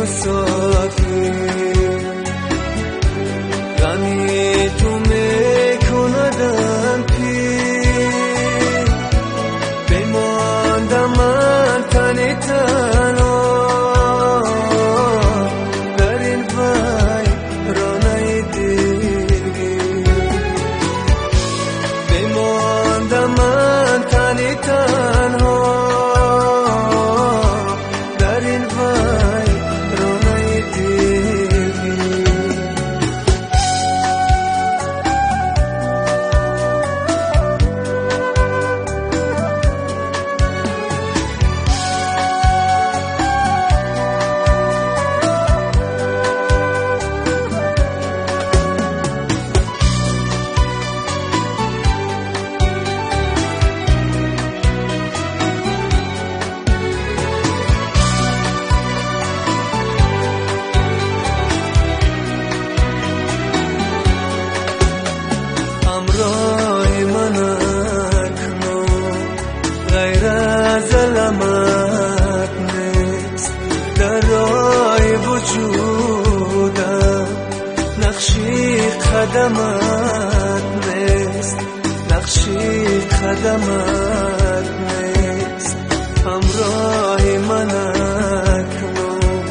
مسافر غمی تو میکندم پیر بماندم من تنی تنها در این ویرانه دلگیر بماندم من تنی تنها همراه من اکنون غیر از علامت نیست در راه وجودم نقشی قدمت نیست نقشی قدمت نیست همراه من اکنون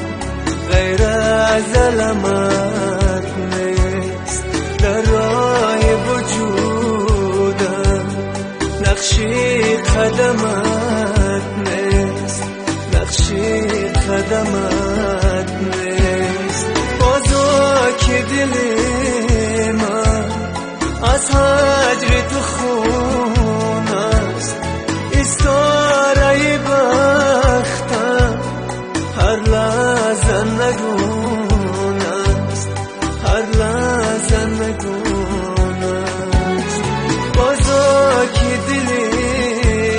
غیر از علامت نیست در راه وجودم نقشی قدمت نیست نقشی قدمت نیست بازا که دل من از هجر تو خون است استاره بختم هر لحظه نگون است هر لحظه نگون است بازا که دل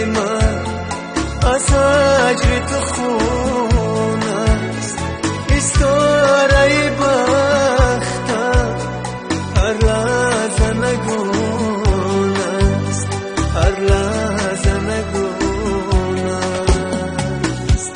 من از هجر تو خون است استاره بختم هر لحظه نگون است هر لحظه نگون است